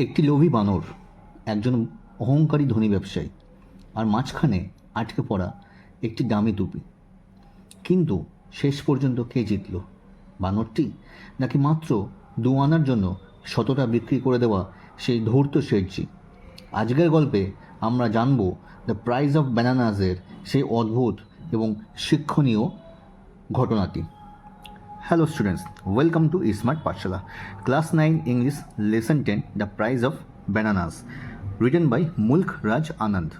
একটি লোভী বানর, একজন অহংকারী ধনী ব্যবসায়ী, আর মাঝখানে আটকে পড়া একটি দামি টুপি। কিন্তু শেষ পর্যন্ত কে জিতল, বানরটি নাকি মাত্র 2 আনার জন্য শতটা বিক্রি করে দেওয়া সেই ধূর্ত শেঠজি? আজকের গল্পে আমরা জানব দ্য প্রাইস অফ ব্যানানাসের সেই অদ্ভুত এবং শিক্ষণীয় ঘটনাটি। Hello students, welcome to Smart Pathshala, Class 9 English Lesson 10, The Price of Bananas, written by Mulk Raj Anand.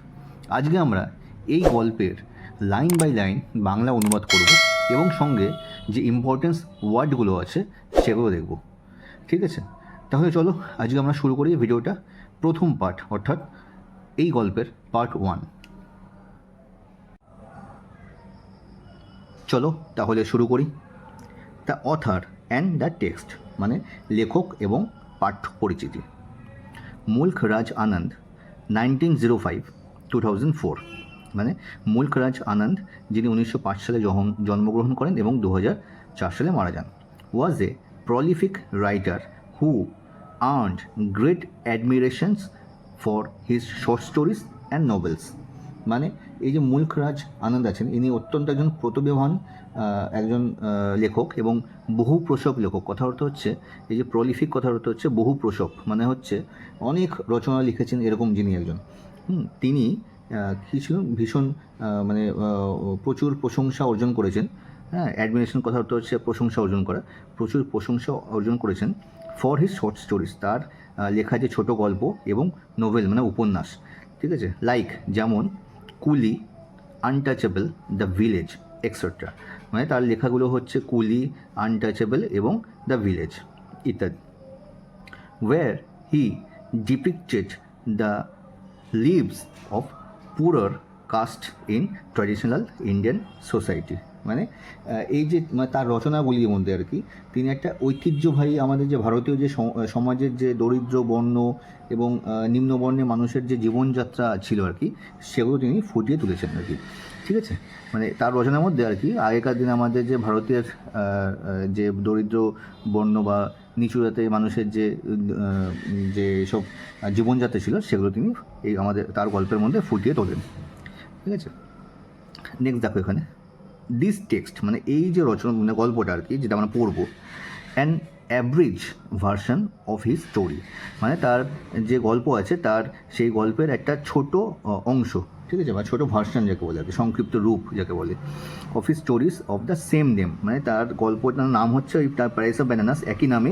আজকে আমরা এই গল্পের লাইন বাই লাইন বাংলা অনুবাদ করব এবং সঙ্গে যে ইম্পর্টেন্স ওয়ার্ডগুলো আছে সেগুলো দেখব। ঠিক আছে, তাহলে চলো আজকে আমরা শুরু করি ভিডিওটা। প্রথম পার্ট অর্থাৎ এই গল্পের পার্ট 1। চলো তাহলে শুরু করি। The author and the text মানে লেখক এবং পাঠ্য পরিচিতি। মুল্ক রাজ আনন্দ 1905-2004 মানে মুল্ক রাজ আনন্দ, যিনি 1905 সালে জন্মগ্রহণ করেন এবং 2004 সালে মারা যান, was a prolific writer who earned great admirations for his short stories and novels. মানে এই যে মুল্ক রাজ আনন্দ আছেন, ইনি অত্যন্ত একজন প্রতিভাবান একজন লেখক এবং বহু প্রসব লেখক। কথা অর্থ হচ্ছে এই যে প্রলিফিক, কথার অর্থ হচ্ছে বহু প্রসব, মানে হচ্ছে অনেক রচনা লিখেছেন এরকম যিনি একজন। তিনি কী ছিলেন, ভীষণ মানে প্রচুর প্রশংসা অর্জন করেছেন। হ্যাঁ, অ্যাডমিরেশন কথা অর্থ হচ্ছে প্রশংসা অর্জন করা, প্রচুর প্রশংসা অর্জন করেছেন ফর হিজ শর্ট স্টোরিজ, তার লেখা যে ছোটো গল্প এবং নোভেল মানে উপন্যাস। ঠিক আছে, লাইক যেমন কুলি, আনটাচেবল, দ্য ভিলেজ এক্সেট্রা। মানে তার লেখাগুলো হচ্ছে কুলি, আনটাচেবল এবং দ্য ভিলেজ ইত্যাদি। Where he depicted the lives of poorer caste in traditional Indian society. মানে এই যে তার রচনাগুলির মধ্যে আর কি তিনি একটা ঐতিহ্যবাহী আমাদের যে ভারতীয় যে সমাজের যে দরিদ্র বর্ণ এবং নিম্নবর্ণের মানুষের যে জীবনযাত্রা ছিল আর কি, সেগুলো তিনি ফুটিয়ে তুলেছেন আর কি। ঠিক আছে, মানে তার রচনার মধ্যে আর কি আগেকার দিনে আমাদের যে ভারতীয় যে দরিদ্র বর্ণ বা নিচু জাতের মানুষের যে সব জীবনযাত্রা ছিল সেগুলো তিনি এই আমাদের তার গল্পের মধ্যে ফুটিয়ে তোলেন। ঠিক আছে, নেক্সট দেখো এখানে দিস টেক্সট মানে এই যে রচনা মানে গল্পটা আর কি, যেটা আমরা পড়বো, an average version of his story, মানে তার যে গল্প আছে তার সেই গল্পের একটা ছোট অংশ, ঠিক আছে, বা ছোটো ভার্সন যাকে বলে আর কি, সংক্ষিপ্ত রূপ যাকে বলে, of his stories of the same name. মানে তার গল্পটার নাম হচ্ছে ওই তার প্রাইস অফ ব্যানানাস, একই নামে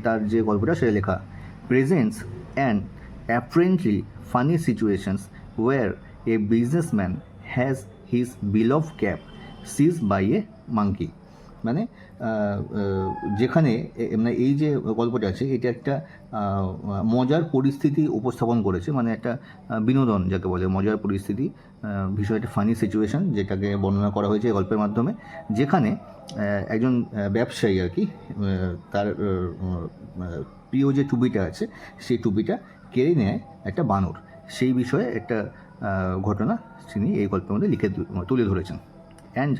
তার যে গল্পটা সেটা লেখা। Presents and apparently funny situations where a businessman has his beloved cap seized by a monkey. মানে যেখানে মানে এই যে গল্পটা আছে এটা একটা মজার পরিস্থিতি উপস্থাপন করেছে, মানে একটা বিনোদন যাকে বলে, মজার পরিস্থিতি, ভীষণ একটা ফানি সিচুয়েশান যেটাকে বর্ণনা করা হয়েছে এই গল্পের মাধ্যমে, যেখানে একজন ব্যবসায়ী আর কি তার প্রিয় যে টুপিটা আছে সেই টুপিটা কেড়ে নেয় একটা বানর, সেই বিষয়ে একটা ঘটনা তিনি এই গল্পের মধ্যে তুলে ধরেছেন। and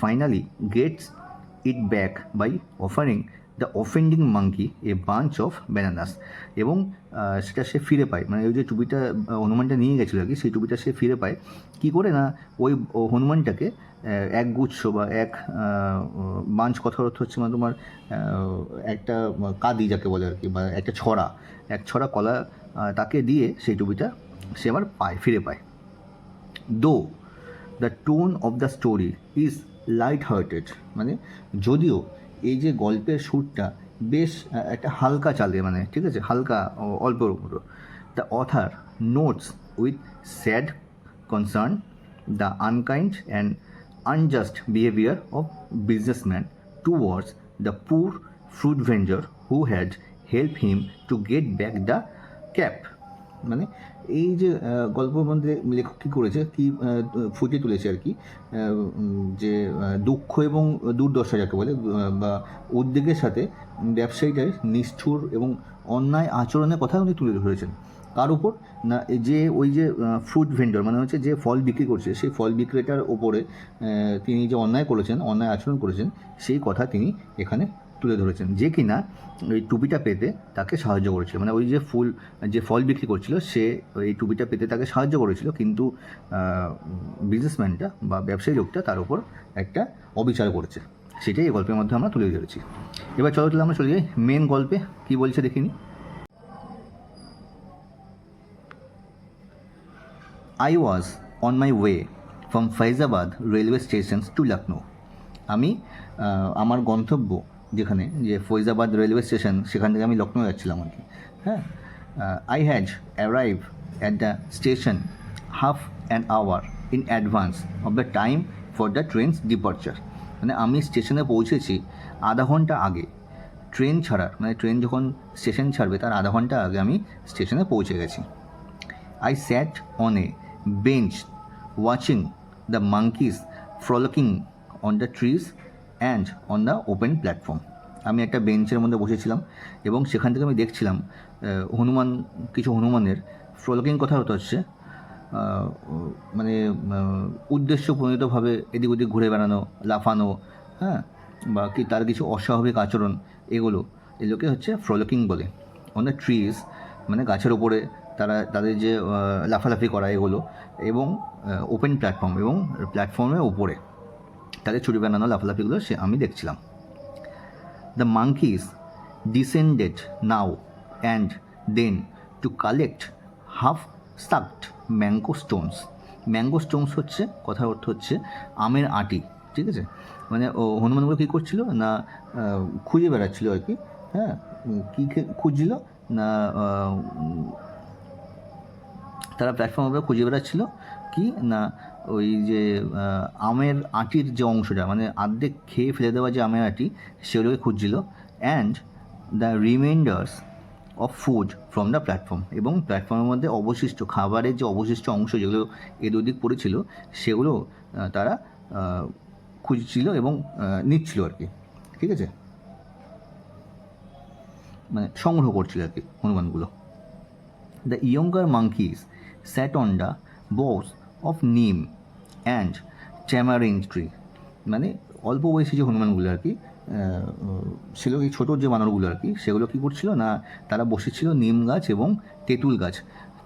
finally gets it back by offering the offending monkey a bunch of bananas, এবং সেটা সে ফিরে পায়, মানে ওই যে টুপিটা হনুমানটা নিয়ে গেছিলো আর কি, সেই টুপিটা সে ফিরে পায় কী করে না, ওই হনুমানটাকে এক গুচ্ছ বা এক বাঞ্চ, কথার অর্থ হচ্ছে মানে তোমার একটা কাদি যাকে বলে আর কি, বা একটা এক ছড়া কলা তাকে দিয়ে সেই টুপিটা সে আবার ফিরে পায়। দো the tone of the story is light hearted, মানে যদিও এই যে গল্পের সুরটা বেশ একটা হালকা চালে, মানে ঠিক আছে, হালকা অল্প। The author notes with sad concern the unkind and unjust behaviour of businessman towards the poor fruit vendor who had help him to get back the cap. মানে এই যে গল্পের মধ্যে লেখক কী করেছে, কী ফুটিয়ে তুলেছে আর কি, যে দুঃখ এবং দুর্দশা যাকে বলে বা উদ্বেগের সাথে ব্যবসায়ীটার নিষ্ঠুর এবং অন্যায় আচরণের কথা উনি তুলে ধরেছেন। তার উপর না যে ওই যে ফ্রুট ভেন্ডর মানে হচ্ছে যে ফল বিক্রি করছে সেই ফল বিক্রেতার ওপরে তিনি যে অন্যায় করেছেন, অন্যায় আচরণ করেছেন, সেই কথা তিনি এখানে তুলে ধরেছেন, যে কিনা ওই টুপিটা পেতে তাকে সাহায্য করেছিল। মানে ওই যে ফল বিক্রি করছিল সে এই টুপিটা পেতে তাকে সাহায্য করেছিল, কিন্তু বিজনেসম্যানটা বা ব্যবসায়ী লোকটা তার উপর একটা অবিচার করেছে। সেটাই এই গল্পের মধ্যে আমরা তুলে ধরেছি। এবার চলো তাহলে আমরা চলে যাই মেন গল্পে, কী বলছে দেখিনি। I was on my way from Faizabad railway stations to Lucknow. আমি আমার গন্তব্য যেখানে, যে ফৈজাবাদ রেলওয়ে স্টেশন, সেখান থেকে আমি লখনৌ যাচ্ছিলাম আর কি। হ্যাঁ, I had arrive at the station half an hour in advance of the time for the train's departure. মানে আমি স্টেশনে পৌঁছেছি আধা ঘন্টা আগে ট্রেন ছাড়ার, মানে ট্রেন যখন স্টেশন ছাড়বে তার আধা ঘন্টা আগে আমি স্টেশনে পৌঁছে গেছি। I sat on a bench watching the monkeys frolicking on the trees and on the open platform. আমি একটা বেঞ্চের মধ্যে বসেছিলাম এবং সেখান থেকে আমি দেখছিলাম কিছু হনুমানের ফ্রলিকিং, কথা হচ্ছে মানে উদ্দেশ্যপ্রণীতভাবে এদিক ওদিক ঘুরে বেড়ানো, লাফানো, হ্যাঁ, বা কি তার কিছু অস্বাভাবিক আচরণ, এগুলোকে হচ্ছে ফ্রলিকিং বলে। অন দ্য ট্রিজ মানে গাছের ওপরে তাদের যে লাফালাফি করা এগুলো, এবং ওপেন প্ল্যাটফর্ম এবং প্ল্যাটফর্মের ওপরে তাদের ছুটি বানানো লাফালাফিগুলো আমি দেখছিলাম। The monkeys descended now and then to collect half stacked mango stones. Mango stones হচ্ছে, কথার অর্থ হচ্ছে আমের আটি, ঠিক আছে। মানে হনুমানগুলো কী করছিল না, খুঁজে বেড়াচ্ছিল আর কি। হ্যাঁ, কী খুঁজছিল না, তারা প্ল্যাটফর্মের উপরে খুঁজে বেড়াচ্ছিল কি না, ওই যে আমের আটির যে অংশটা, মানে অর্ধেক খেয়ে ফেলে দেওয়া যে আমের আটি, সেগুলোকে খুঁজছিল। And the reminders of food from the platform, এবং প্ল্যাটফর্মের মধ্যে অবশিষ্ট খাবারের যে অবশিষ্ট অংশ যেগুলো এদিক পড়েছিল সেগুলো তারা খুঁজছিল এবং নিচ্ছিল আর কি, ঠিক আছে, মানে সংগ্রহ করছিল আর কি হনুমানগুলো। The younger monkeys sat on the boughs of neem and tamarind tree. মানে অল্প বয়সী যে হনুমানগুলো আর কি, ছিল এই ছোটো যে বানরগুলো আর কি, সেগুলো কী করছিল না, তারা বসেছিল নিম গাছ এবং তেঁতুল গাছ।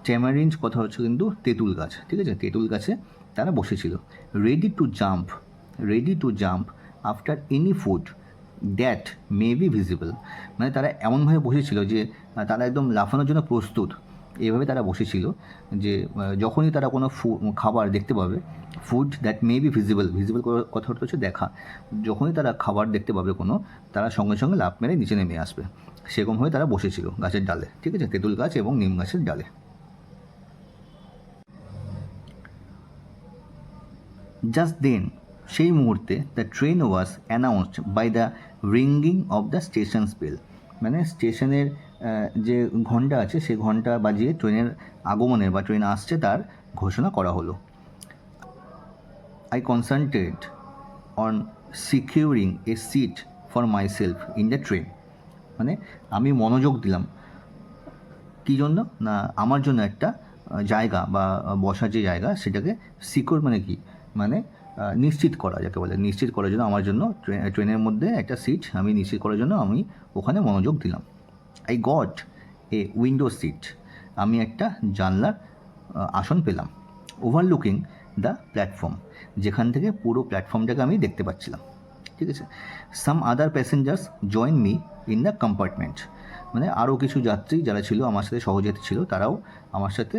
ট্যামারিন্ড কথা হচ্ছে কিন্তু তেঁতুল গাছ, ঠিক আছে, তেঁতুল গাছে তারা বসেছিল। Ready to jump after any food that may be visible. মানে তারা এমনভাবে বসেছিল যে তারা একদম লাফানোর জন্য প্রস্তুত। এইভাবে তারা বসেছিল যে যখনই তারা কোনো খাবার দেখতে পাবে, food that may be visible কথা হচ্ছে দেখা, যখনই তারা খাবার দেখতে পাবে কোনো, তারা সঙ্গে সঙ্গে লাফ মেরে নিচে নেমে আসবে, সেরকমভাবে তারা বসেছিল গাছের ডালে, ঠিক আছে, তেঁতুল গাছ এবং নিম গাছের ডালে। জাস্ট দেন, সেই মুহূর্তে the train was announced by the ringing of the station's bell. মানে স্টেশনের যে ঘন্টা আছে সেই ঘন্টা বাজিয়ে ট্রেনের আগমনের বা ট্রেন আসছে তার ঘোষণা করা হলো। I concentrate on securing a seat for myself in the train. মানে আমি মনোযোগ দিলাম কী জন্য না, আমার জন্য একটা জায়গা বা বসার যে জায়গা সেটাকে সিকিউর মানে কি, মানে নিশ্চিত করা, যাকে বলে নিশ্চিত করার জন্য আমার জন্য ট্রেনের মধ্যে একটা সিট আমি নিশ্চিত করার জন্য আমি ওখানে মনোযোগ দিলাম। I got a window seat, আমি একটা জানলার আসন পেলাম। ওভারলুকিং দ্য প্ল্যাটফর্ম, যেখান থেকে পুরো প্ল্যাটফর্মটাকে আমি দেখতে পাচ্ছিলাম, ঠিক আছে। Some other passengers join me in the compartment. মানে আরও কিছু যাত্রী যারা ছিল আমার সাথে, সহযাত্রী ছিল, তারাও আমার সাথে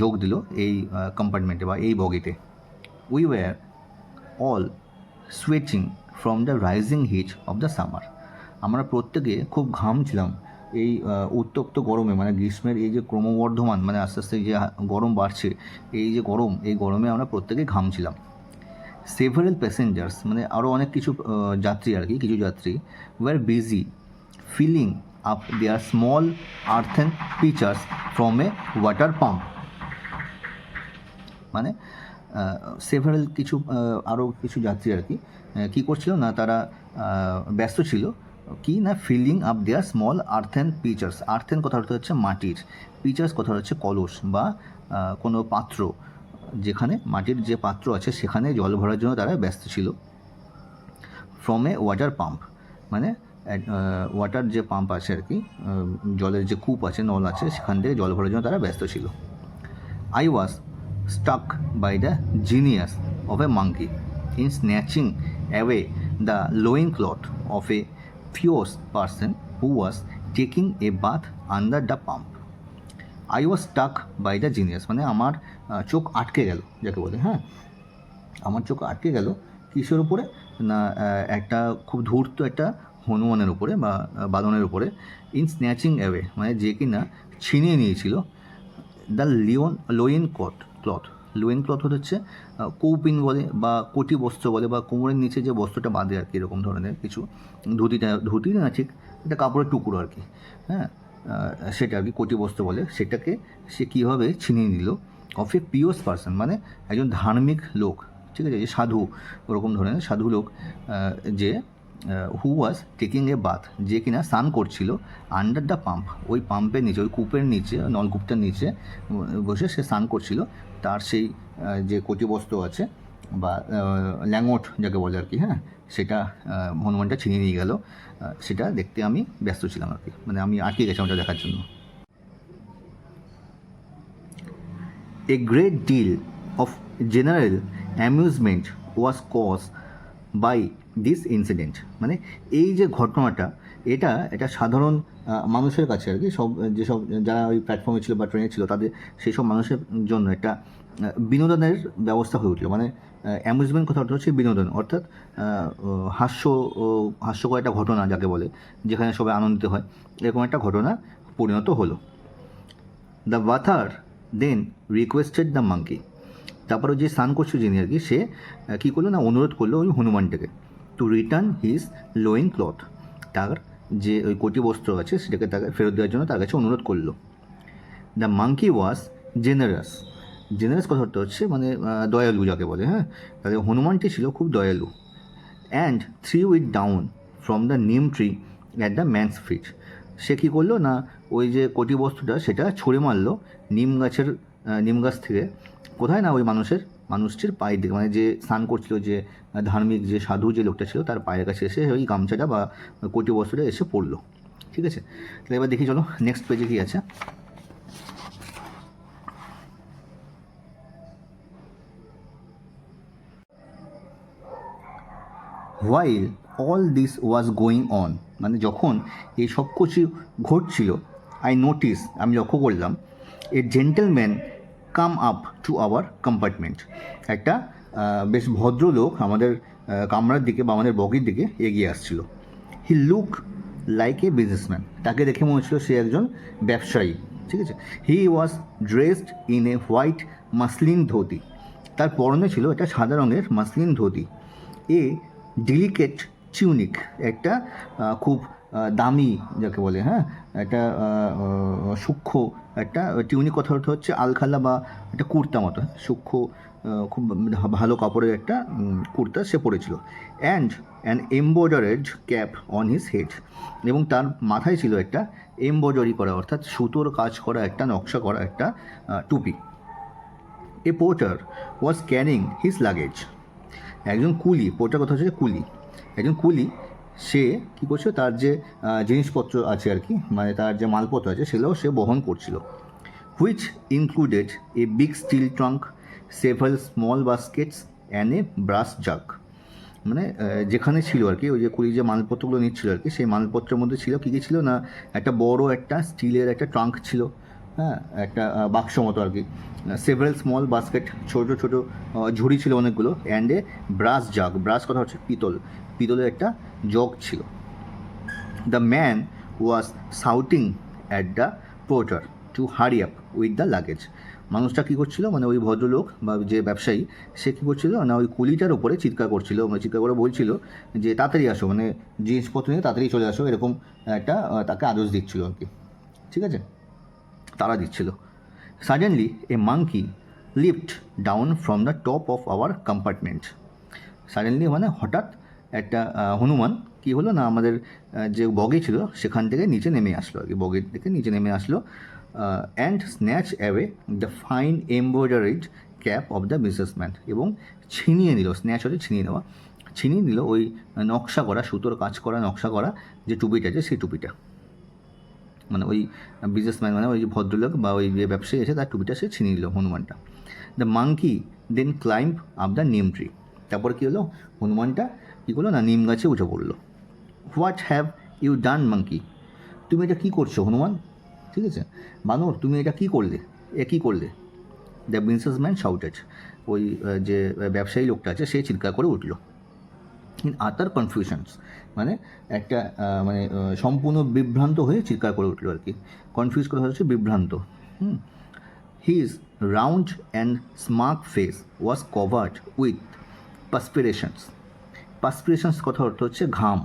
যোগ দিল এই কম্পার্টমেন্টে বা এই বগিতে। We were all sweating from the rising heat of the summer. আমরা প্রত্যেকে খুব ঘামছিলাম এই উত্তপ্ত গরমে, মানে গ্রীষ্মের এই যে ক্রমবর্ধমান, মানে আস্তে আস্তে যে গরম বাড়ছে, এই যে গরম, এই গরমে আমরা প্রত্যেকে ঘামছিলাম। সেভারেল প্যাসেঞ্জার্স, মানে আরও অনেক কিছু যাত্রী আর কি, কিছু যাত্রী were busy filling up their small earthen pitchers from a water pump. মানে সেভারেল কিছু আরও কিছু যাত্রী আর কি কী করছিল না, তারা ব্যস্ত ছিল কি না, feeling up their small earthen pitchers. Earthen কথা হচ্ছে মাটির, পিচার্স কথা হচ্ছে কলস বা কোনো পাত্র, যেখানে মাটির যে পাত্র আছে সেখানে জল ভরার জন্য তারা ব্যস্ত ছিল। ফ্রম এ ওয়াটার পাম্প, মানে ওয়াটার যে পাম্প আছে আর কি, জলের যে কূপ আছে, নল আছে, সেখান থেকে জল ভরার জন্য তারা ব্যস্ত ছিল। I was struck by the genius of a monkey in snatching away the loincloth of a fierce person who was taking a bath under the pump. I was struck by the genius, মানে আমার চোখ আটকে গেল যাকে বলে। হ্যাঁ, আমার চোখ আটকে গেল কিসের উপরে না, একটা খুব ধূর্ত একটা হনুমানের উপরে বা বাদনের উপরে। ইন স্ন্যাচিং অ্যাওয়ে মানে যে কিনা ছিনিয়ে নিয়েছিল দ্য লোয়েন ক্লথ। লোয়েন ক্লথ হচ্ছে কৌপিন বলে বা কোটি বস্ত্র বলে, বা কোমরের নিচে যে বস্ত্রটা বাঁধে আর কি, এরকম ধরনের কিছু। ধুতি না ঠিক, এটা কাপড়ের টুকরো আর কি। হ্যাঁ, সেটা আর কি কোটি বস্ত্র বলে। সেটাকে সে কীভাবে ছিনিয়ে নিল অফ এ পিওস পারসন, মানে একজন ধার্মিক লোক, ঠিক আছে, যে সাধু, ওরকম ধরনের সাধু লোক, যে হু ওয়াজ টেকিং এ বাথ, যে কিনা স্নান করছিল আন্ডার দ্য পাম্প, ওই পাম্পের নিচে, ওই কূপের নিচে, নলকূপটার নিচে বসে সে স্নান করছিল। তার সেই যে কটিবস্ত্র আছে বা ল্যাঙ্গট যাকে বলে আর কি, হ্যাঁ, সেটা হনুমানটা ছিনিয়ে নিয়ে গেল। সেটা দেখতে আমি ব্যস্ত ছিলাম আর কি, মানে আমি আটকে গেছিলাম ওটা দেখার জন্য। A great deal of general amusement was caused by this incident, মানে এই যে ঘটনাটা, এটা সাধারণ মানুষের কাছে আর কি, যেসব যারা ওই প্ল্যাটফর্মে ছিল বা ট্রেনে ছিল, তাদের সেই সব মানুষের জন্য একটা বিনোদনের ব্যবস্থা হয়ে উঠলো। মানে অ্যামিউজমেন্ট কথাটা হচ্ছে বিনোদন, অর্থাৎ হাস্যকর একটা ঘটনা যাকে বলে, যেখানে সবাই আনন্দিত হয়, এরকম একটা ঘটনা পরিণত হলো। The bather then requested the monkey, তারপরে যে স্নান করছিল যিনি আর কি, সে কী করলো না, অনুরোধ করলো ওই হনুমানটাকে to return his loin cloth, তার যে ওই কোটি বস্ত্র আছে সেটাকে তাকে ফেরত দেওয়ার জন্য তার কাছে অনুরোধ করলো। The monkey was generous. Generous কথাটা হচ্ছে মানে দয়ালু যাকে বলে। হ্যাঁ, তাহলে হনুমানটি ছিল খুব দয়ালু। And threw it down from the neem tree at the man's feet, সে কী করলো না, ওই যে কোটি বস্তুটা সেটা ছুঁড়ে মারলো নিম গাছ থেকে, কোথায় না, ওই মানুষটির পায়ের দিকে, মানে যে স্নান করছিল, যে ধার্মিক যে সাধু যে লোকটা ছিল, তার পায়ের কাছে এসে ওই গামছাটা বা কোটি বস্তুটা এসে পড়লো। ঠিক আছে, তাহলে এবার দেখি চলো নেক্সট পেজে কী আছে। While all this was going on, মানে যখন এই সব কিছু ঘটছিল, আমি লক্ষ্য করলাম, a gentleman come up to our compartment, একটা বেশ ভদ্রলোক আমাদের কামরার দিকে বা আমাদের বগির দিকে এগিয়ে আসছিল। He look like a businessman, তাকে দেখে মনে হচ্ছিল সে একজন ব্যবসায়ী। ঠিক আছে, he was dressed in a white muslin dhoti, তার পরনে ছিল একটা সাদা রঙের মাসলিন ধুতি। এ ডেলিকেট টিউনিক, একটা খুব দামি যাকে বলে, হ্যাঁ, একটা সূক্ষ্ম একটা টিউনিক, কথা হচ্ছে আলখাল্লা বা একটা কুর্তা মতো, সূক্ষ্ম খুব ভালো কাপড়ের একটা কুর্তা সে পরেছিল। And an embroidered cap on his head, এবং তার মাথায় ছিল একটা এমব্রয়ডারি করা, অর্থাৎ সুতোর কাজ করা একটা নকশা করা একটা টুপি। A porter was carrying his luggage, একজন কুলি, পোর্টার কথা হচ্ছে কুলি, একজন কুলি, সে কী করছিল, তার যে জিনিসপত্র আছে আর কি, মানে তার যে মালপত্র আছে সেগুলো সে বহন করছিল। Which included a big steel trunk, several small baskets and a brass jug, মানে যেখানে ছিল আর কি, ওই যে কুলি যে মালপত্রগুলো নিচ্ছিল আর কি, সেই মালপত্রের মধ্যে ছিল কী কী ছিল না, একটা বড় একটা স্টিলের একটা ট্রাঙ্ক ছিল, হ্যাঁ, একটা বাক্স মতো আর কি, সেভারাল স্মল বাস্কেট, ছোটো ছোটো ঝুড়ি ছিল অনেকগুলো, and a brass jug, brass কথা হচ্ছে পিতলের একটা জগ ছিল। The man was shouting at the porter two hurry up with the luggage, মানুষটা কী করছিল, মানে ওই ভদ্রলোক বা যে ব্যবসায়ী সে কী করছিল না, ওই কুলিটার উপরে চিৎকার করছিল, মানে চিৎকার করে বলছিল যে তাড়াতাড়ি আসো, মানে জিনিসপত্র নিয়ে তাড়াতাড়ি চলে আসো, এরকম একটা তাকে আদেশ দিচ্ছিল আর কি। ঠিক আছে, তারা দিচ্ছিল। Suddenly A monkey lift down from the top of our compartment, suddenly মানে হঠাৎ একটা হনুমান কী হলো না, আমাদের যে বগি ছিল সেখান থেকে নিচে নেমে আসলো আর কি, বগির থেকে নিচে নেমে আসলো। And snatch away the fine embroidered cap of the businessman, এবং ছিনিয়ে নিল, স্ন্যাচ হচ্ছে ছিনিয়ে নেওয়া, ছিনিয়ে নিল ওই নকশা করা, সুতোর কাজ করা নকশা করা যে টুপিটা আছে সেই টুপিটা, মানে ওই বিজনেসম্যান মানে ওই যে ভদ্রলোক বা ওই যে ব্যবসায়ী আছে তার টুপিটা সে ছিনিয়ে নিল হনুমানটা। The monkey then climb up the neem tree. তারপর কী হলো, হনুমানটা কী করলো না, নিম গাছে উঠে পড়লো। What have you done monkey, তুমি এটা কী করছো হনুমান, ঠিক আছে, বানর তুমি এটা কী করলে, কী করলে। দ্য বিজনেসম্যান শাউটেড, ওই যে ব্যবসায়ী লোকটা আছে সে চিৎকার করে উঠল। ইন আদার কনফিউশনস, মানে একটা মানে সম্পূর্ণ বিভ্রান্ত হয়ে চিৎকার করে উঠলো আর কি। কনফিউজ করা হচ্ছে বিভ্রান্ত। His round and smart face was covered with perspirations. Perspirations কথা অর্থ হচ্ছে ঘাম,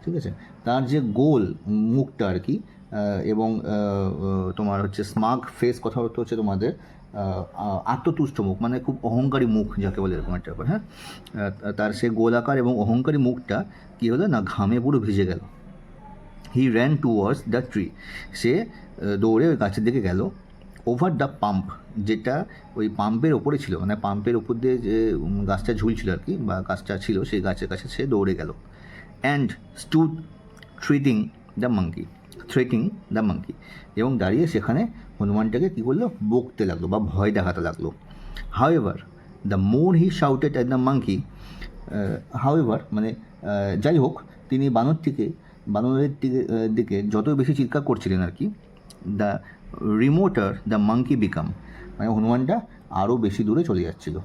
ঠিক আছে। তার যে গোল মুখটা আর কি, এবং তোমার হচ্ছে স্মাগ ফেস কথা অর্থ হচ্ছে তোমাদের আত্মতুষ্ট মুখ, মানে খুব অহংকারী মুখ যাকে বলে, এরকম একটা ব্যাপার। হ্যাঁ, তার সে গোলাকার এবং অহংকারী মুখটা কী হলো না, ঘামে পুরো ভিজে গেল। He ran towards the tree, সে দৌড়ে ওই গাছের দিকে গেল। ওভার দ্য পাম্প, যেটা ওই পাম্পের ওপরে ছিল, মানে পাম্পের ওপর দিয়ে যে গাছটা ঝুলছিল আর কি, বা গাছটা ছিল সেই গাছের কাছে সে দৌড়ে গেল। And stood threatening the monkey, এবং দাঁড়িয়ে সেখানে হনুমানটাকে কী করলো, বকতে লাগলো বা ভয় দেখাতে লাগলো। However the more he shouted at the monkey, however মানে যাই হোক, তিনি বানরের দিকে যত বেশি চিৎকার করছিলেন আর কি, দ্য রিমোটার দ্য মাঙ্কি বিকাম, মানে হনুমানটা আরও বেশি দূরে চলে যাচ্ছিল।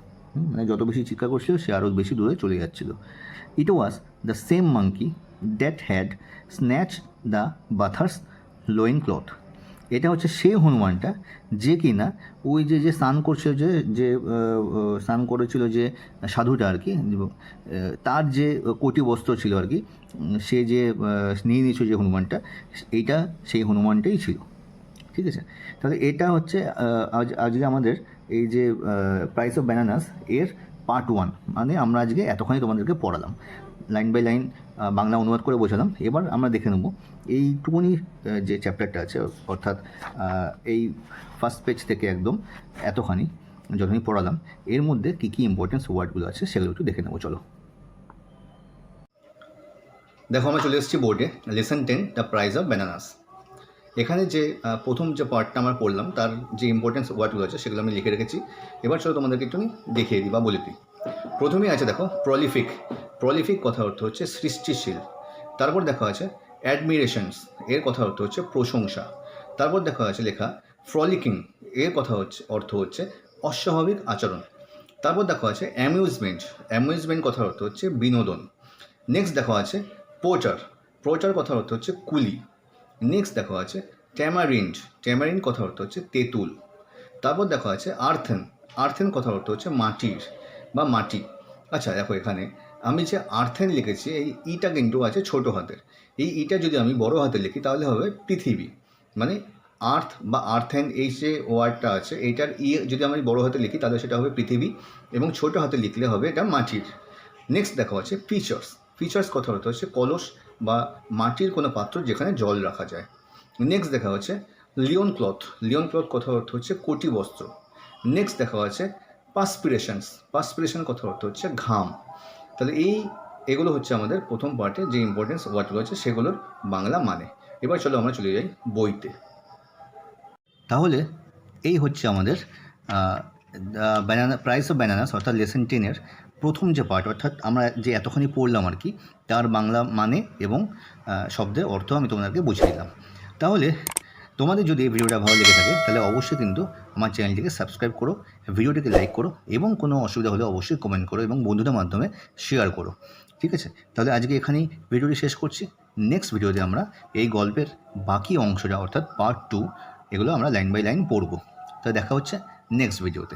মানে যত বেশি চিৎকার করছিল সে আরও বেশি দূরে চলে যাচ্ছিল। It was the same monkey that had snatch the bather's loin cloth, এটা হচ্ছে সেই হনুমানটা যে কিনা ওই যে স্নান করছিল, যে স্নান করেছিল যে সাধুটা আর কি, তার যে কটি বস্ত্র ছিল আর কি, সে যে নিয়ে নিয়েছিল যে হনুমানটা, এইটা সেই হনুমানটাই ছিল, ঠিক আছে। তাহলে এটা হচ্ছে আজকে আমাদের এই যে প্রাইস অফ ব্যানানাস এর পার্ট 1, মানে আমরা আজকে এতখানি তোমাদেরকে পড়ালাম, লাইন বাই লাইন বাংলা অনুবাদ করে বোঝালাম। এবার আমরা দেখে নেব এইটুকুনি যে চ্যাপ্টারটা আছে, অর্থাৎ এই ফার্স্ট পেজ থেকে একদম এতখানি যখনই পড়ালাম, এর মধ্যে কী কী ইম্পর্টেন্স ওয়ার্ডগুলো আছে সেগুলো একটু দেখে নেবো। চলো দেখো, আমরা চলে এসেছি বোর্ডে, lesson 10 the price of bananas. এখানে যে প্রথম যে পার্টটা আমরা পড়লাম তার যে ইম্পর্টেন্স ওয়ার্ডগুলো আছে সেগুলো আমি লিখে রেখেছি। এবার চলো তোমাদেরকে একটু দেখিয়ে দিই বা বলে দিই। প্রথমেই আছে দেখো প্রলিফিক, প্রলিফিক কথা অর্থ হচ্ছে সৃষ্টিশীল। তারপর দেখা আছে অ্যাডমিরেশনস, এর কথা অর্থ হচ্ছে প্রশংসা। তারপর দেখা আছে লেখা ফ্রলিকিং, এর কথা অর্থ হচ্ছে অস্বাভাবিক আচরণ। তারপর দেখা আছে অ্যামিউজমেন্ট, অ্যামিউজমেন্ট কথা অর্থ হচ্ছে বিনোদন। নেক্সট দেখা আছে পোর্টার, পোর্টার কথা অর্থ হচ্ছে কুলি। নেক্সট দেখা আছে ট্যামারিন্ড, ট্যামারিন্ড কথা অর্থ হচ্ছে তেঁতুল। তারপর দেখা আছে আর্থেন, আর্থেন কথা অর্থ হচ্ছে মাটির বা মাটি। আচ্ছা দেখো, এখানে আমি যে আর্থেন লিখেছি এই ইটা কিন্তু আছে ছোটো হাতের, এই ইটা যদি আমি বড় হাতে লিখি তাহলে হবে পৃথিবী, মানে আর্থ বা আর্থেন এই যে ওয়ার্ডটা আছে এইটার যদি আমি বড় হাতে লিখি তাহলে সেটা হবে পৃথিবী, এবং ছোটো হাতে লিখলে হবে এটা মাটির। নেক্সট দেখা হচ্ছে ফিচার্স, ফিচার্স কথা অর্থ হচ্ছে কলস বা মাটির কোনো পাত্র যেখানে জল রাখা যায়। নেক্সট দেখা হচ্ছে লিওন ক্লথ, লিওন ক্লথ কথা অর্থ হচ্ছে কোটি বস্ত্র। নেক্সট দেখা হচ্ছে পাসপিরেশনস, পাসপিরেশন কথা অর্থ হচ্ছে ঘাম। তাহলে এগুলো হচ্ছে আমাদের প্রথম পার্টে যে ইম্পর্টেন্স ওয়ার্ডগুলো আছে সেগুলোর বাংলা মানে। এবার চলো আমরা চলে যাই বইতে। তাহলে এই হচ্ছে আমাদের প্রাইস অফ ব্যানানাস অর্থাৎ লেসন 10-এর প্রথম যে পার্ট, অর্থাৎ আমরা যে এতখানি পড়লাম আর কি, তার বাংলা মানে এবং শব্দের অর্থ আমি তোমাদেরকে বুঝিয়ে দিলাম। তাহলে তোমাদের যদি এই ভিডিওটা ভালো লেগে থাকে তাহলে অবশ্যই কিন্তু আমার চ্যানেলটিকে সাবস্ক্রাইব করো, ভিডিওটিকে লাইক করো, এবং কোনো অসুবিধা হলে অবশ্যই কমেন্ট করো এবং বন্ধুদের মাধ্যমে শেয়ার করো, ঠিক আছে। তাহলে আজকে এখানেই ভিডিওটি শেষ করছি। নেক্সট ভিডিওতে আমরা এই গল্পের বাকি অংশটা অর্থাৎ পার্ট 2 এগুলো আমরা লাইন বাই লাইন পড়ব। তাহলে দেখা হচ্ছে নেক্সট ভিডিওতে।